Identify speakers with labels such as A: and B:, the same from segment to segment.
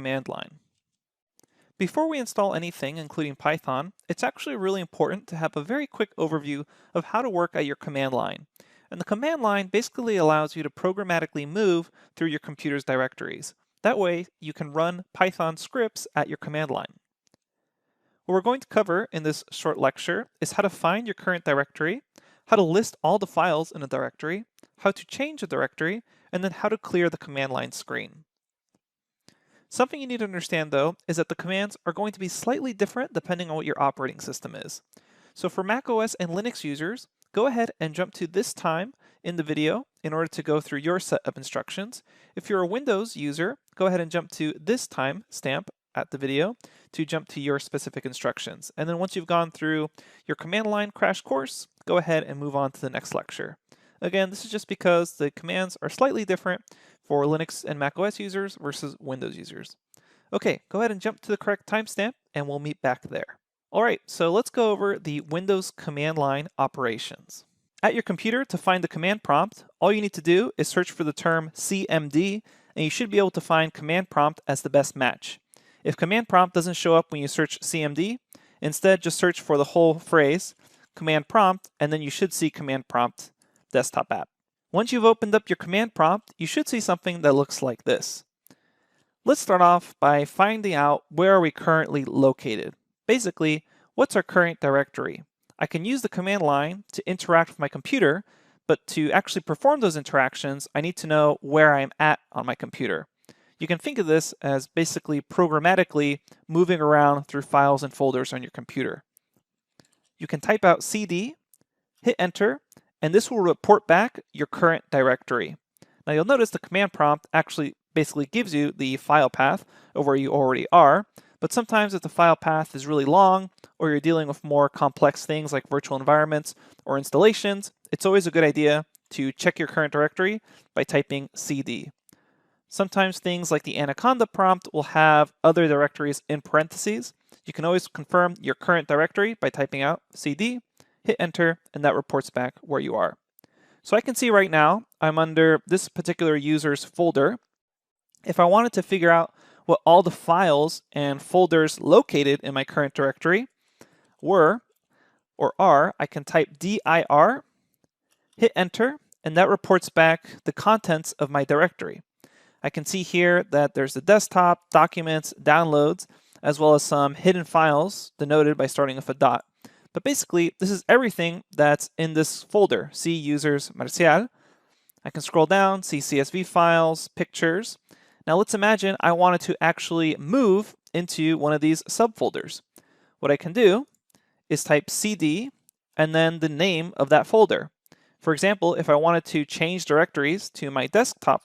A: command line. Before we install anything, including Python, it's actually really important to have a very quick overview of how to work at your command line. And the command line basically allows you to programmatically move through your computer's directories. That way, you can run Python scripts at your command line. What we're going to cover in this short lecture is how to find your current directory, how to list all the files in a directory, how to change a directory, and then how to clear the command line screen. Something you need to understand though is that the commands are going to be slightly different depending on what your operating system is. So for macOS and Linux users, go ahead and jump to this time in the video in order to go through your set of instructions. If you're a Windows user, go ahead and jump to this time stamp at the video to jump to your specific instructions. And then once you've gone through your command line crash course, go ahead and move on to the next lecture. Again, this is just because the commands are slightly different for Linux and macOS users versus Windows users. Okay, go ahead and jump to the correct timestamp and we'll meet back there. Alright, so let's go over the Windows command line operations. At your computer, to find the command prompt, all you need to do is search for the term CMD and you should be able to find command prompt as the best match. If command prompt doesn't show up when you search CMD, instead just search for the whole phrase, command prompt, and then you should see command prompt desktop app. Once you've opened up your command prompt, you should see something that looks like this. Let's start off by finding out where are we currently located. Basically, what's our current directory? I can use the command line to interact with my computer, but to actually perform those interactions, I need to know where I'm at on my computer. You can think of this as basically programmatically moving around through files and folders on your computer. You can type out CD, hit enter, and this will report back your current directory. Now you'll notice the command prompt actually basically gives you the file path of where you already are, but sometimes if the file path is really long or you're dealing with more complex things like virtual environments or installations, it's always a good idea to check your current directory by typing CD. Sometimes things like the Anaconda prompt will have other directories in parentheses. You can always confirm your current directory by typing out CD, hit enter, and that reports back where you are. So I can see right now I'm under this particular user's folder. If I wanted to figure out what all the files and folders located in my current directory were or are, I can type dir, hit enter, and that reports back the contents of my directory. I can see here that there's the desktop, documents, downloads, as well as some hidden files denoted by starting with a dot. But basically, this is everything that's in this folder, C users Marcial. I can scroll down, see CSV files, pictures. Now let's imagine I wanted to actually move into one of these subfolders. What I can do is type CD and then the name of that folder. For example, if I wanted to change directories to my desktop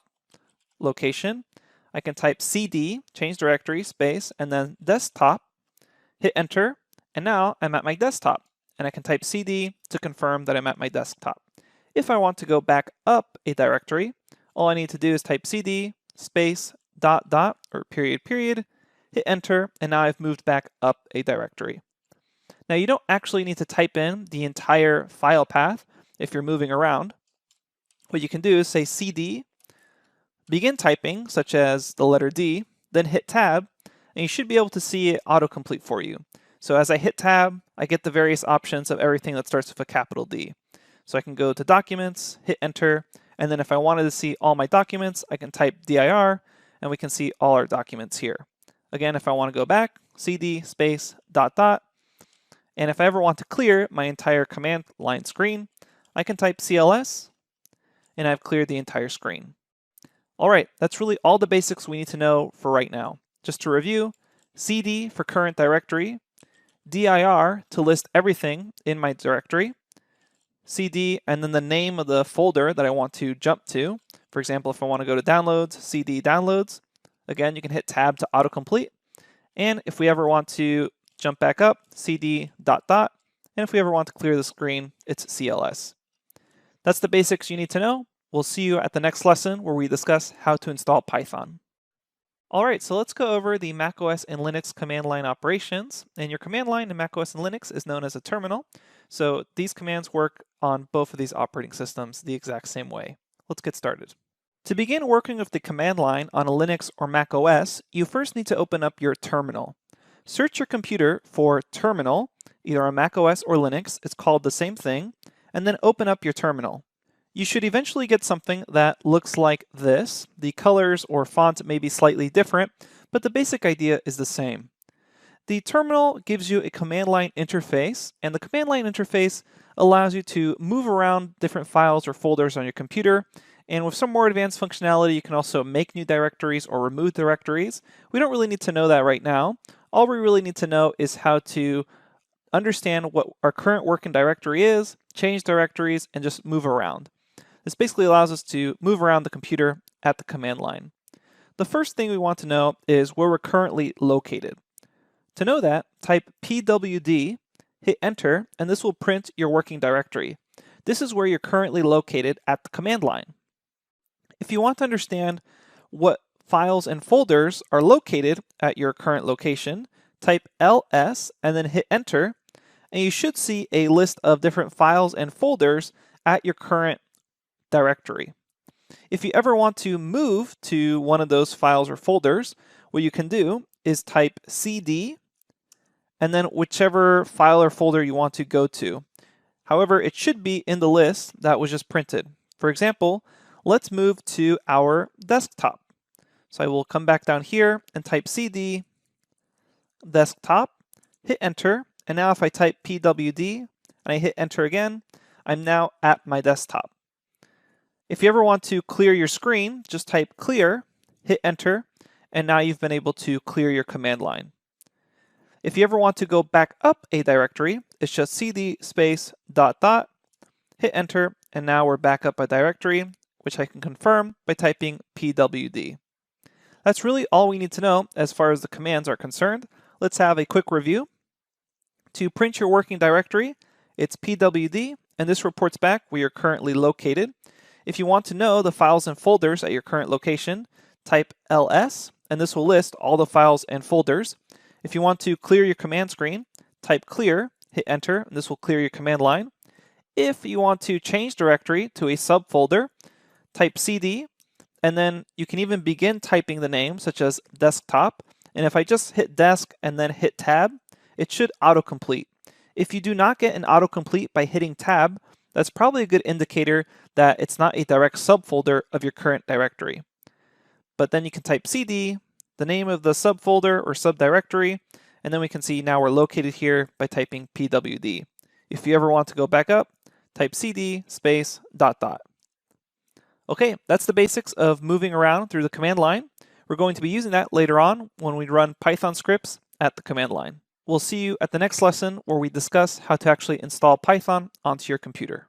A: location, I can type CD, change directory, space, and then desktop, hit enter, and now I'm at my desktop. And I can type CD to confirm that I'm at my desktop. If I want to go back up a directory, all I need to do is type CD, space, dot, dot, or period, period, hit enter, and now I've moved back up a directory. Now you don't actually need to type in the entire file path if you're moving around. What you can do is say CD, begin typing, such as the letter D, then hit tab, and you should be able to see it autocomplete for you. So as I hit tab, I get the various options of everything that starts with a capital D. So I can go to Documents, hit Enter, and then if I wanted to see all my documents, I can type dir, and we can see all our documents here. Again, if I want to go back, CD, space, dot, dot, and if I ever want to clear my entire command line screen, I can type CLS, and I've cleared the entire screen. Alright, that's really all the basics we need to know for right now. Just to review, CD for current directory, dir to list everything in my directory, CD and then the name of the folder that I want to jump to. For example, if I want to go to downloads, CD downloads, again you can hit tab to autocomplete. And if we ever want to jump back up, CD dot dot, and if we ever want to clear the screen, it's CLS. That's the basics you need to know. We'll see you at the next lesson where we discuss how to install Python. Alright, so let's go over the macOS and Linux command line operations. And your command line in macOS and Linux is known as a terminal. So these commands work on both of these operating systems the exact same way. Let's get started. To begin working with the command line on a Linux or Mac OS, you first need to open up your terminal. Search your computer for terminal, either on Mac OS or Linux, it's called the same thing, and then open up your terminal. You should eventually get something that looks like this. The colors or font may be slightly different, but the basic idea is the same. The terminal gives you a command line interface, and the command line interface allows you to move around different files or folders on your computer. And with some more advanced functionality, you can also make new directories or remove directories. We don't really need to know that right now. All we really need to know is how to understand what our current working directory is, change directories, and just move around. This basically allows us to move around the computer at the command line. The first thing we want to know is where we're currently located. To know that, type pwd, hit enter, and this will print your working directory. This is where you're currently located at the command line. If you want to understand what files and folders are located at your current location, type ls and then hit enter, and you should see a list of different files and folders at your current directory. If you ever want to move to one of those files or folders, what you can do is type cd and then whichever file or folder you want to go to. However, it should be in the list that was just printed. For example, let's move to our desktop. So I will come back down here and type cd desktop, hit enter, and now if I type pwd and I hit enter again, I'm now at my desktop. If you ever want to clear your screen, just type clear, hit enter, and now you've been able to clear your command line. If you ever want to go back up a directory, it's just cd space ... hit enter, and now we're back up a directory, which I can confirm by typing pwd. That's really all we need to know as far as the commands are concerned. Let's have a quick review. To print your working directory, it's pwd, and this reports back where you're currently located. If you want to know the files and folders at your current location, type ls, and this will list all the files and folders. If you want to clear your command screen, type clear, hit enter, and this will clear your command line. If you want to change directory to a subfolder, type cd, and then you can even begin typing the name, such as desktop. And if I just hit desk and then hit tab, it should autocomplete. If you do not get an autocomplete by hitting tab, that's probably a good indicator that it's not a direct subfolder of your current directory. But then you can type cd, the name of the subfolder or subdirectory, and then we can see now we're located here by typing pwd. If you ever want to go back up, type cd space ... Okay, that's the basics of moving around through the command line. We're going to be using that later on when we run Python scripts at the command line. We'll see you at the next lesson where we discuss how to actually install Python onto your computer.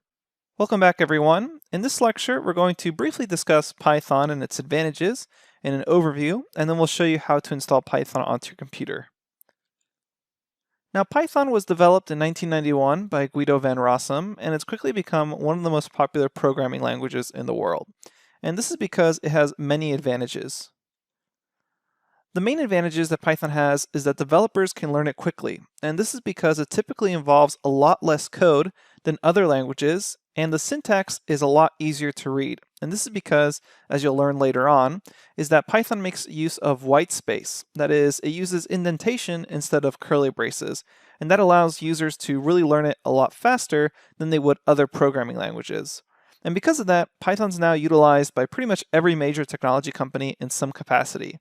A: Welcome back, everyone. In this lecture, we're going to briefly discuss Python and its advantages in an overview, and then we'll show you how to install Python onto your computer. Now, Python was developed in 1991 by Guido van Rossum, and it's quickly become one of the most popular programming languages in the world. And this is because it has many advantages. The main advantages that Python has is that developers can learn it quickly, and this is because it typically involves a lot less code than other languages, and the syntax is a lot easier to read. And this is because, as you'll learn later on, is that Python makes use of white space. That is, it uses indentation instead of curly braces, and that allows users to really learn it a lot faster than they would other programming languages. And because of that, Python's now utilized by pretty much every major technology company in some capacity.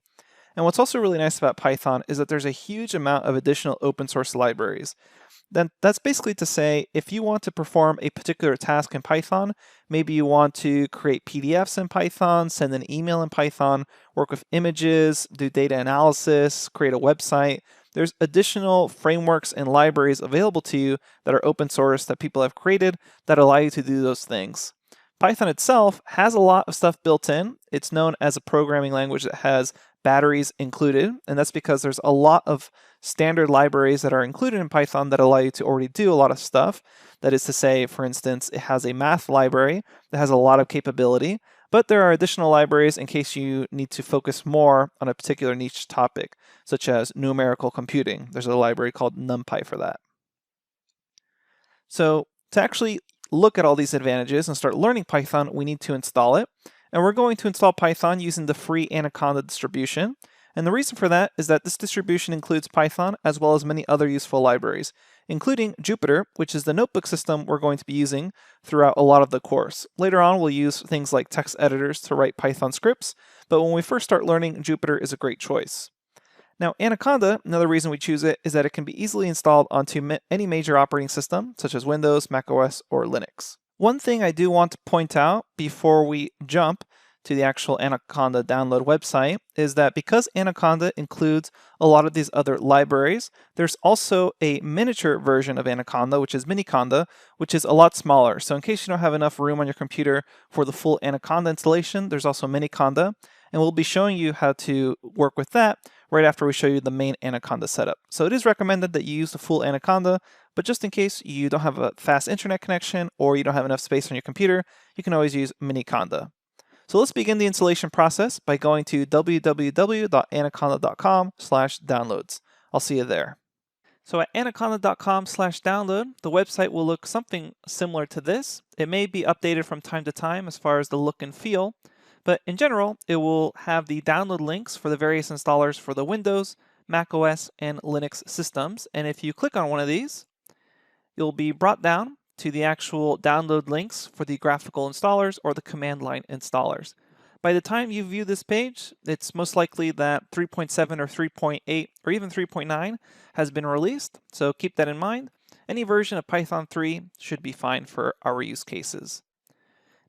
A: And what's also really nice about Python is that there's a huge amount of additional open source libraries. That's basically to say, if you want to perform a particular task in Python, maybe you want to create PDFs in Python, send an email in Python, work with images, do data analysis, create a website, there's additional frameworks and libraries available to you that are open source that people have created that allow you to do those things. Python itself has a lot of stuff built in. It's known as a programming language that has batteries included, and that's because there's a lot of standard libraries that are included in Python that allow you to already do a lot of stuff. That is to say, for instance, it has a math library that has a lot of capability, but there are additional libraries in case you need to focus more on a particular niche topic, such as numerical computing. There's a library called NumPy for that. So to actually look at all these advantages and start learning Python, we need to install it. And we're going to install Python using the free Anaconda distribution. And the reason for that is that this distribution includes Python as well as many other useful libraries, including Jupyter, which is the notebook system we're going to be using throughout a lot of the course. Later on, we'll use things like text editors to write Python scripts, but when we first start learning, Jupyter is a great choice. Now, Anaconda, another reason we choose it is that it can be easily installed onto any major operating system, such as Windows, macOS, or Linux. One thing I do want to point out before we jump to the actual Anaconda download website is that because Anaconda includes a lot of these other libraries, there's also a miniature version of Anaconda, which is Miniconda, which is a lot smaller. So in case you don't have enough room on your computer for the full Anaconda installation, there's also Miniconda, and we'll be showing you how to work with that right after we show you the main Anaconda setup. So it is recommended that you use the full Anaconda, but just in case you don't have a fast internet connection or you don't have enough space on your computer, you can always use Miniconda. So let's begin the installation process by going to www.anaconda.com/downloads. I'll see you there. So at anaconda.com/download, the website will look something similar to this. It may be updated from time to time as far as the look and feel, but in general, it will have the download links for the various installers for the Windows, macOS, and Linux systems. And if you click on one of these, you'll be brought down to the actual download links for the graphical installers or the command line installers. By the time you view this page, it's most likely that 3.7 or 3.8 or even 3.9 has been released, so keep that in mind. Any version of Python 3 should be fine for our use cases.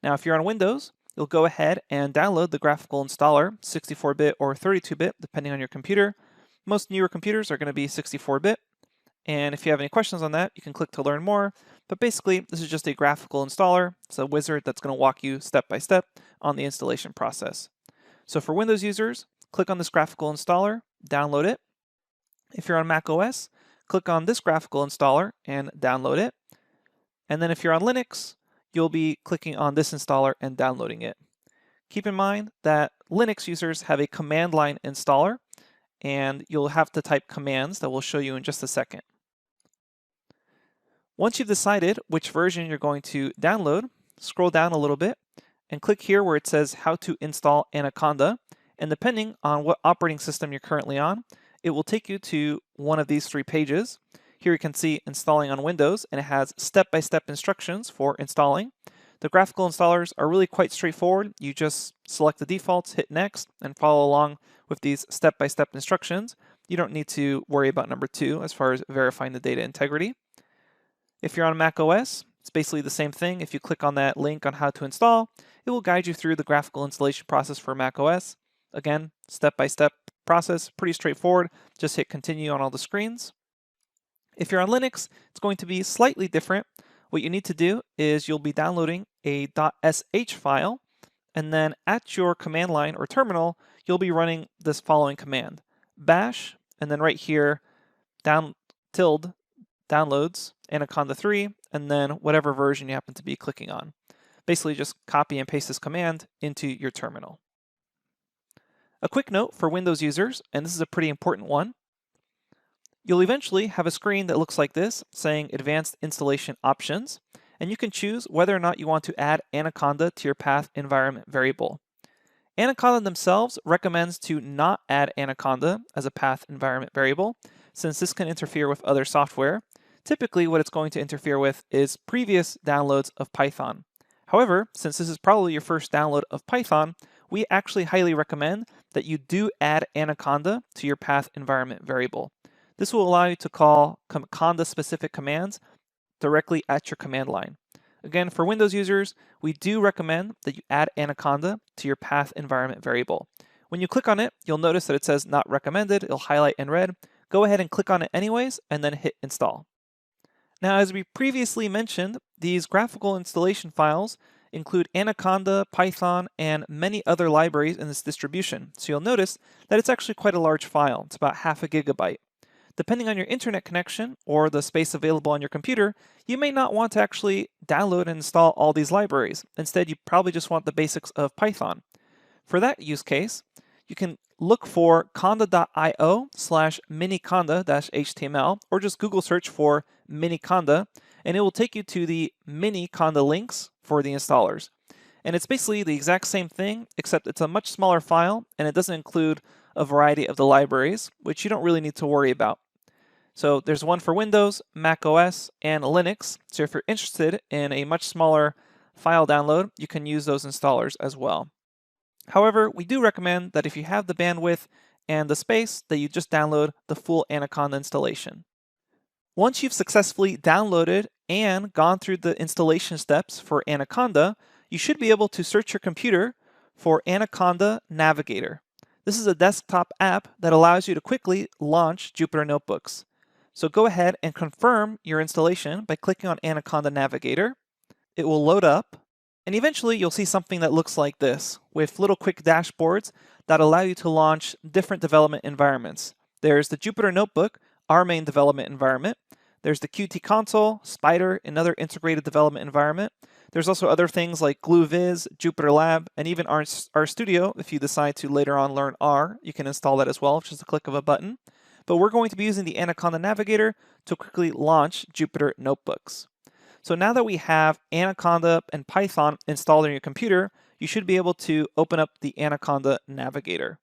A: Now, if you're on Windows, you'll go ahead and download the graphical installer, 64-bit or 32-bit, depending on your computer. Most newer computers are going to be 64-bit. And if you have any questions on that, you can click to learn more. But basically, this is just a graphical installer. It's a wizard that's going to walk you step by step on the installation process. So for Windows users, click on this graphical installer, download it. If you're on macOS, click on this graphical installer and download it. And then if you're on Linux, you'll be clicking on this installer and downloading it. Keep in mind that Linux users have a command line installer, and you'll have to type commands that we'll show you in just a second. Once you've decided which version you're going to download, scroll down a little bit and click here where it says how to install Anaconda. And depending on what operating system you're currently on, it will take you to one of these three pages. Here you can see installing on Windows, and it has step-by-step instructions for installing. The graphical installers are really quite straightforward. You just select the defaults, hit next, and follow along with these step-by-step instructions. You don't need to worry about number 2 as far as verifying the data integrity. If you're on Mac OS, it's basically the same thing. If you click on that link on how to install, it will guide you through the graphical installation process for Mac OS. Again, step-by-step process, pretty straightforward. Just hit continue on all the screens. If you're on Linux, it's going to be slightly different. What you need to do is you'll be downloading a .sh file, and then at your command line or terminal, you'll be running this following command: bash, and then right here, downloads Anaconda 3, and then whatever version you happen to be clicking on. Basically just copy and paste this command into your terminal. A quick note for Windows users, and this is a pretty important one. You'll eventually have a screen that looks like this, saying Advanced Installation Options, and you can choose whether or not you want to add Anaconda to your path environment variable. Anaconda themselves recommends to not add Anaconda as a path environment variable, since this can interfere with other software. Typically, what it's going to interfere with is previous downloads of Python. However, since this is probably your first download of Python, we actually highly recommend that you do add Anaconda to your path environment variable. This will allow you to call Conda-specific commands directly at your command line. Again, for Windows users, we do recommend that you add Anaconda to your path environment variable. When you click on it, you'll notice that it says not recommended. It'll highlight in red. Go ahead and click on it anyways, and then hit install. Now, as we previously mentioned, these graphical installation files include Anaconda, Python, and many other libraries in this distribution. So you'll notice that it's actually quite a large file. It's about half a gigabyte. Depending on your internet connection or the space available on your computer, you may not want to actually download and install all these libraries. Instead, you probably just want the basics of Python. For that use case, you can look for conda.io/miniconda-html, or just Google search for Miniconda, and it will take you to the Miniconda links for the installers. And it's basically the exact same thing, except it's a much smaller file and it doesn't include a variety of the libraries, which you don't really need to worry about. So there's one for Windows, Mac OS, and Linux. So if you're interested in a much smaller file download, you can use those installers as well. However, we do recommend that if you have the bandwidth and the space, that you just download the full Anaconda installation. Once you've successfully downloaded and gone through the installation steps for Anaconda, you should be able to search your computer for Anaconda Navigator. This is a desktop app that allows you to quickly launch Jupyter Notebooks. So go ahead and confirm your installation by clicking on Anaconda Navigator. It will load up, and eventually you'll see something that looks like this, with little quick dashboards that allow you to launch different development environments. There's the Jupyter Notebook, our main development environment. There's the Qt console, Spider, another integrated development environment. There's also other things like GlueViz, Jupyter Lab, and even RStudio. If you decide to later on learn R, you can install that as well, with just a click of a button. But we're going to be using the Anaconda Navigator to quickly launch Jupyter Notebooks. So now that we have Anaconda and Python installed on your computer, you should be able to open up the Anaconda Navigator.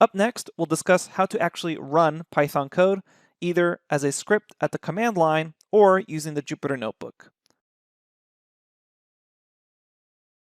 A: Up next, we'll discuss how to actually run Python code, either as a script at the command line or using the Jupyter Notebook.